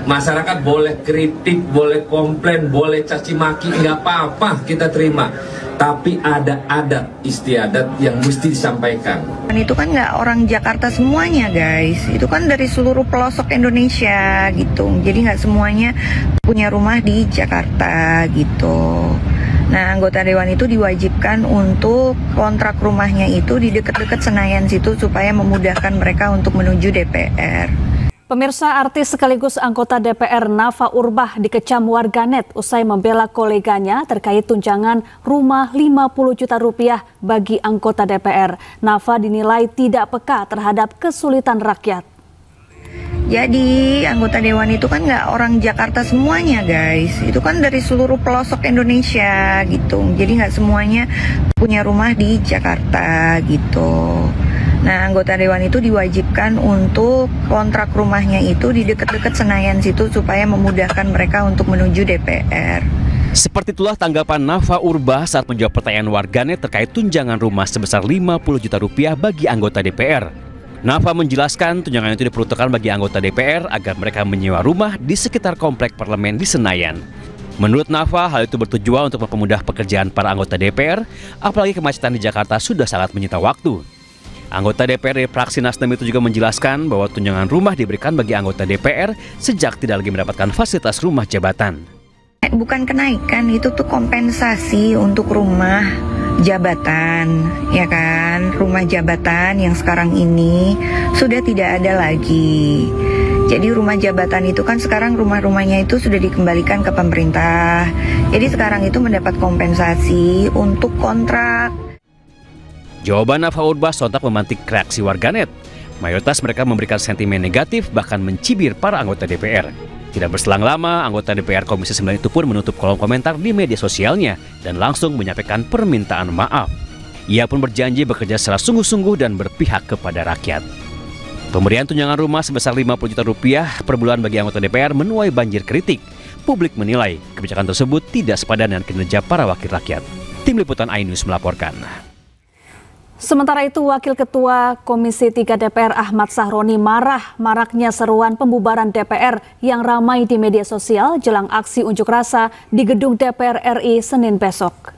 Masyarakat boleh kritik, boleh komplain, boleh caci maki, nggak apa-apa kita terima. Tapi ada adat istiadat yang mesti disampaikan. Itu kan nggak orang Jakarta semuanya guys, itu kan dari seluruh pelosok Indonesia gitu. Jadi nggak semuanya punya rumah di Jakarta gitu. Nah, anggota dewan itu diwajibkan untuk kontrak rumahnya itu di dekat-dekat Senayan situ supaya memudahkan mereka untuk menuju DPR. Pemirsa, artis sekaligus anggota DPR Nafa Urbah dikecam warganet usai membela koleganya terkait tunjangan rumah 50 juta rupiah bagi anggota DPR. Nafa dinilai tidak peka terhadap kesulitan rakyat. Jadi anggota dewan itu kan nggak orang Jakarta semuanya guys, itu kan dari seluruh pelosok Indonesia gitu. Jadi nggak semuanya punya rumah di Jakarta gitu. Nah, anggota dewan itu diwajibkan untuk kontrak rumahnya itu di dekat-dekat Senayan situ supaya memudahkan mereka untuk menuju DPR. Seperti itulah tanggapan Nafa Urbah saat menjawab pertanyaan warganet terkait tunjangan rumah sebesar 50 juta rupiah bagi anggota DPR. Nafa menjelaskan tunjangan itu diperuntukkan bagi anggota DPR agar mereka menyewa rumah di sekitar komplek parlemen di Senayan. Menurut Nafa, hal itu bertujuan untuk mempermudah pekerjaan para anggota DPR, apalagi kemacetan di Jakarta sudah sangat menyita waktu. Anggota DPR dari fraksi Nasdem itu juga menjelaskan bahwa tunjangan rumah diberikan bagi anggota DPR sejak tidak lagi mendapatkan fasilitas rumah jabatan. Bukan kenaikan, itu tuh kompensasi untuk rumah jabatan, ya kan? Rumah jabatan yang sekarang ini sudah tidak ada lagi. Jadi rumah jabatan itu kan sekarang rumah-rumahnya itu sudah dikembalikan ke pemerintah. Jadi sekarang itu mendapat kompensasi untuk kontrak. Jawaban Nafa Urbah sontak memantik reaksi warganet. Mayoritas mereka memberikan sentimen negatif bahkan mencibir para anggota DPR. Tidak berselang lama, anggota DPR Komisi 9 itu pun menutup kolom komentar di media sosialnya dan langsung menyampaikan permintaan maaf. Ia pun berjanji bekerja secara sungguh-sungguh dan berpihak kepada rakyat. Pemberian tunjangan rumah sebesar 50 juta rupiah per bulan bagi anggota DPR menuai banjir kritik. Publik menilai kebijakan tersebut tidak sepadan dengan kinerja para wakil rakyat. Tim Liputan iNews melaporkan. Sementara itu, Wakil Ketua Komisi 3 DPR Ahmad Sahroni marah maraknya seruan pembubaran DPR yang ramai di media sosial jelang aksi unjuk rasa di gedung DPR RI Senin besok.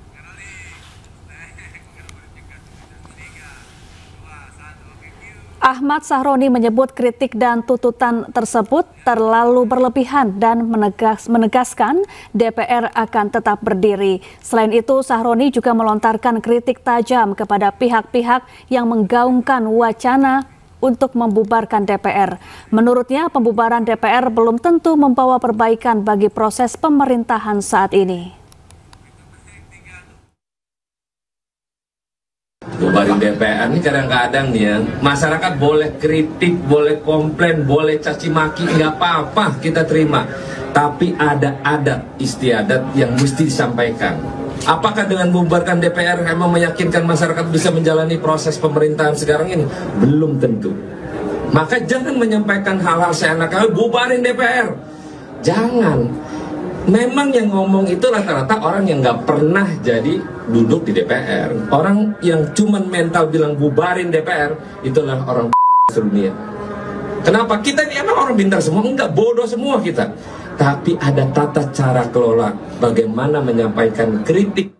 Ahmad Sahroni menyebut kritik dan tuntutan tersebut terlalu berlebihan dan menegaskan DPR akan tetap berdiri. Selain itu, Sahroni juga melontarkan kritik tajam kepada pihak-pihak yang menggaungkan wacana untuk membubarkan DPR. Menurutnya, pembubaran DPR belum tentu membawa perbaikan bagi proses pemerintahan saat ini. Bubarin DPR ini kadang-kadang nih ya, masyarakat boleh kritik, boleh komplain, boleh caci maki, nggak apa-apa kita terima. Tapi ada adat istiadat yang mesti disampaikan. Apakah dengan membubarkan DPR memang meyakinkan masyarakat bisa menjalani proses pemerintahan sekarang ini? Belum tentu. Maka jangan menyampaikan hal-hal seenaknya, bubarin DPR. Jangan. Memang yang ngomong itu rata-rata orang yang nggak pernah jadi duduk di DPR. Orang yang cuman mental bilang bubarin DPR, itulah orang dunia. Kenapa? Kita ini emang orang pintar semua? Enggak, bodoh semua kita. Tapi ada tata cara kelola bagaimana menyampaikan kritik.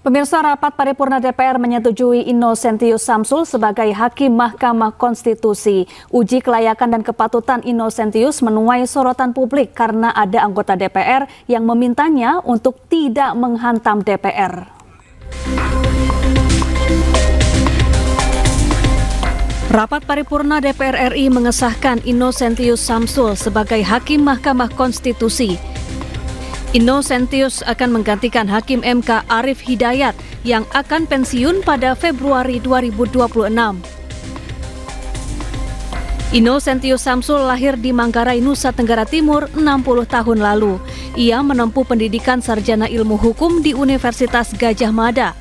Pemirsa, rapat paripurna DPR menyetujui Innocentius Samsul sebagai Hakim Mahkamah Konstitusi. Uji kelayakan dan kepatutan Innocentius menuai sorotan publik karena ada anggota DPR yang memintanya untuk tidak menghantam DPR. Rapat paripurna DPR RI mengesahkan Innocentius Samsul sebagai Hakim Mahkamah Konstitusi. Innocentius akan menggantikan Hakim MK Arief Hidayat yang akan pensiun pada Februari 2026. Innocentius Samsul lahir di Manggarai, Nusa Tenggara Timur 60 tahun lalu. Ia menempuh pendidikan sarjana ilmu hukum di Universitas Gadjah Mada.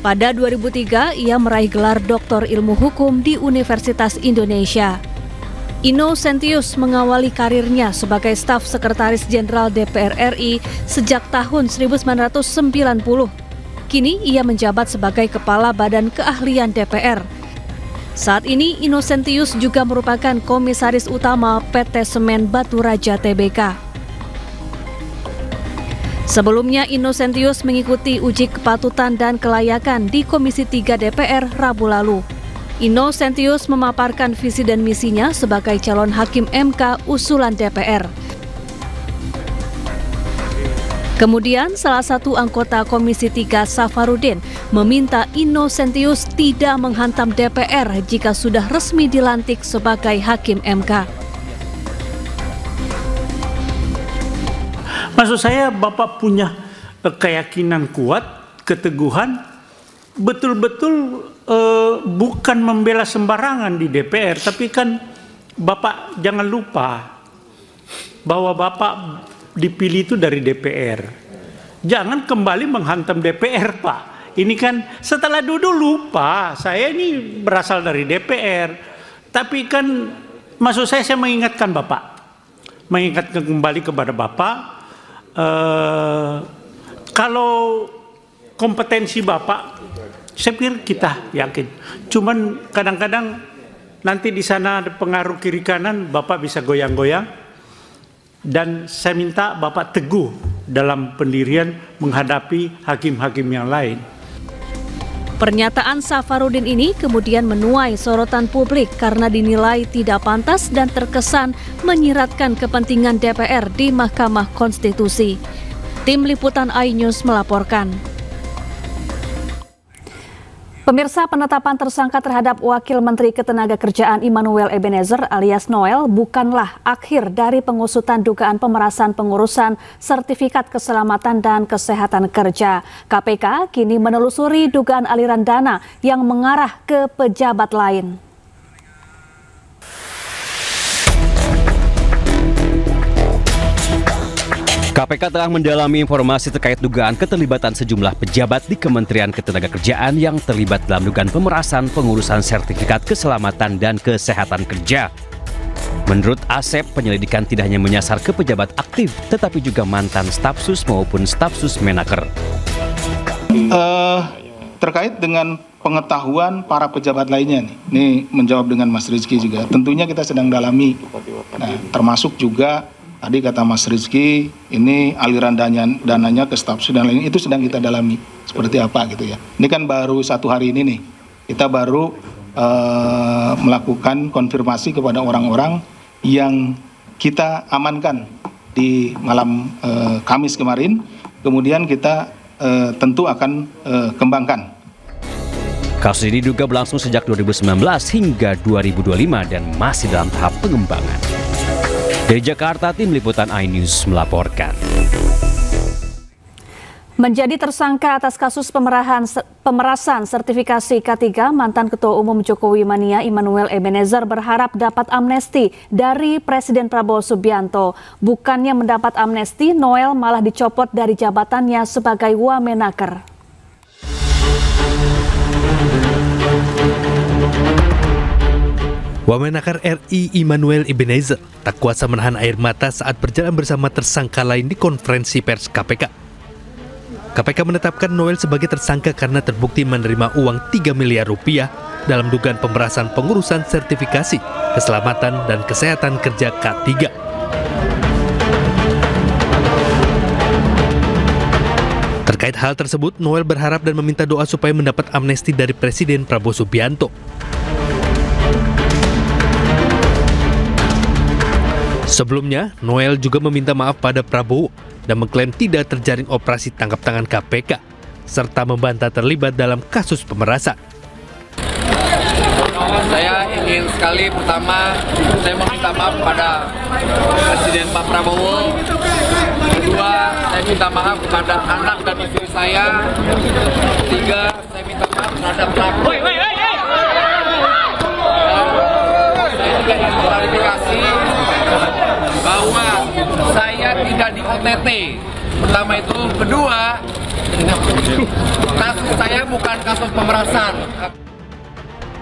Pada 2003, ia meraih gelar Doktor Ilmu Hukum di Universitas Indonesia. Innocentius mengawali karirnya sebagai staf sekretaris jenderal DPR RI sejak tahun 1990. Kini ia menjabat sebagai Kepala Badan Keahlian DPR. Saat ini Innocentius juga merupakan komisaris utama PT Semen Batu Raja Tbk. Sebelumnya Innocentius mengikuti uji kepatutan dan kelayakan di Komisi 3 DPR Rabu lalu. Innocentius memaparkan visi dan misinya sebagai calon hakim MK usulan DPR. Kemudian salah satu anggota Komisi 3 Safarudin meminta Innocentius tidak menghantam DPR jika sudah resmi dilantik sebagai hakim MK. Maksud saya Bapak punya keyakinan kuat, keteguhan, betul-betul bukan membela sembarangan di DPR, tapi kan Bapak jangan lupa bahwa Bapak dipilih itu dari DPR. Jangan kembali menghantam DPR, Pak. Ini kan setelah duduk lupa, saya ini berasal dari DPR. Tapi kan maksud saya mengingatkan Bapak. Mengingatkan kembali kepada Bapak, kalau kompetensi Bapak, saya pikir kita yakin. Cuman kadang-kadang nanti di sana ada pengaruh kiri kanan, Bapak bisa goyang-goyang. Dan saya minta Bapak teguh dalam pendirian menghadapi hakim-hakim yang lain. Pernyataan Safarudin ini kemudian menuai sorotan publik karena dinilai tidak pantas dan terkesan menyiratkan kepentingan DPR di Mahkamah Konstitusi. Tim Liputan iNews melaporkan. Pemirsa, penetapan tersangka terhadap Wakil Menteri Ketenagakerjaan Immanuel Ebenezer alias Noel bukanlah akhir dari pengusutan dugaan pemerasan pengurusan sertifikat keselamatan dan kesehatan kerja. KPK kini menelusuri dugaan aliran dana yang mengarah ke pejabat lain. KPK telah mendalami informasi terkait dugaan keterlibatan sejumlah pejabat di Kementerian Ketenagakerjaan yang terlibat dalam dugaan pemerasan pengurusan sertifikat keselamatan dan kesehatan kerja. Menurut Asep, penyelidikan tidak hanya menyasar ke pejabat aktif, tetapi juga mantan stafsus maupun stafsus menaker. Terkait dengan pengetahuan para pejabat lainnya ini menjawab dengan Mas Rizky juga. Tentunya kita sedang dalami, termasuk juga tadi kata Mas Rizky, ini aliran dananya ke stafsus dan lain itu sedang kita dalami seperti apa gitu ya. Ini kan baru 1 hari ini nih, kita baru melakukan konfirmasi kepada orang-orang yang kita amankan di malam Kamis kemarin. Kemudian kita tentu akan kembangkan. Kasus ini diduga berlangsung sejak 2019 hingga 2025 dan masih dalam tahap pengembangan. Dari Jakarta, Tim Liputan iNews melaporkan. Menjadi tersangka atas kasus pemerasan sertifikasi K3, mantan Ketua Umum Jokowi Mania Immanuel Ebenezer berharap dapat amnesti dari Presiden Prabowo Subianto. Bukannya mendapat amnesti, Noel malah dicopot dari jabatannya sebagai Wamenaker. Wamenaker RI Immanuel Ebenezer tak kuasa menahan air mata saat berjalan bersama tersangka lain di konferensi pers KPK. KPK menetapkan Noel sebagai tersangka karena terbukti menerima uang 3 miliar rupiah dalam dugaan pemerasan pengurusan sertifikasi keselamatan dan kesehatan kerja K3. Terkait hal tersebut, Noel berharap dan meminta doa supaya mendapat amnesti dari Presiden Prabowo Subianto. Sebelumnya, Noel juga meminta maaf pada Prabowo dan mengklaim tidak terjaring operasi tangkap tangan KPK, serta membantah terlibat dalam kasus pemerasan. Saya ingin sekali pertama, saya meminta maaf kepada Presiden Pak Prabowo. Kedua, saya minta maaf kepada anak dan istri saya. Ketiga, saya minta maaf terhadap pelaku. Saya juga ingin klarifikasi bahwa saya tidak di OTT. Pertama itu, kedua, kasus saya bukan kasus pemerasan.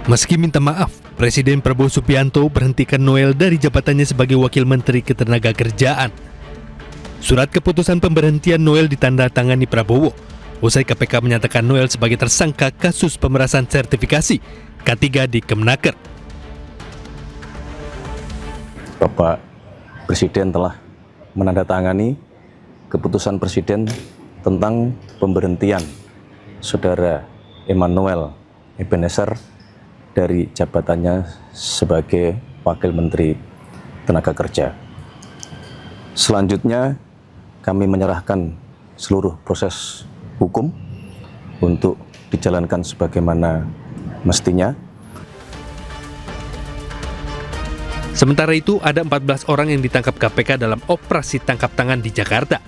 Meski minta maaf, Presiden Prabowo Subianto berhentikan Noel dari jabatannya sebagai Wakil Menteri Ketenagakerjaan. Surat keputusan pemberhentian Noel ditandatangani Prabowo. Usai KPK menyatakan Noel sebagai tersangka kasus pemerasan sertifikasi K3 di Kemenaker. Bapak Presiden telah menandatangani keputusan Presiden tentang pemberhentian Saudara Emmanuel Ebenezer dari jabatannya sebagai Wakil Menteri Tenaga Kerja. Selanjutnya, kami menyerahkan seluruh proses hukum untuk dijalankan sebagaimana mestinya. Sementara itu, ada 14 orang yang ditangkap KPK dalam operasi tangkap tangan di Jakarta.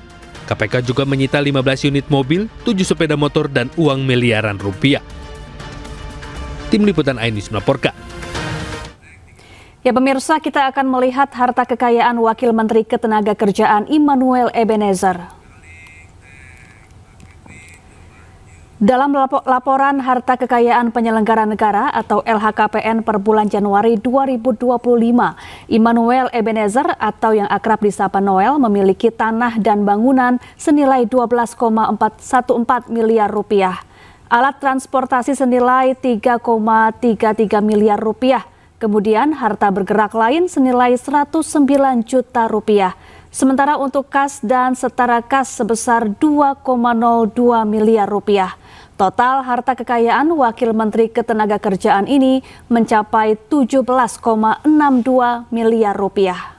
KPK juga menyita 15 unit mobil, 7 sepeda motor, dan uang miliaran rupiah. Tim Liputan iNews melaporkan. Ya pemirsa, kita akan melihat harta kekayaan Wakil Menteri Ketenagakerjaan Emmanuel Ebenezer. Dalam laporan harta kekayaan penyelenggara negara atau LHKPN per bulan Januari 2025, Emmanuel Ebenezer atau yang akrab disapa Noel memiliki tanah dan bangunan senilai 12,414 miliar rupiah, alat transportasi senilai 3,33 miliar rupiah, kemudian harta bergerak lain senilai 109 juta rupiah. Sementara untuk kas dan setara kas sebesar 2,02 miliar rupiah. Total harta kekayaan Wakil Menteri Ketenagakerjaan ini mencapai 17,62 miliar rupiah.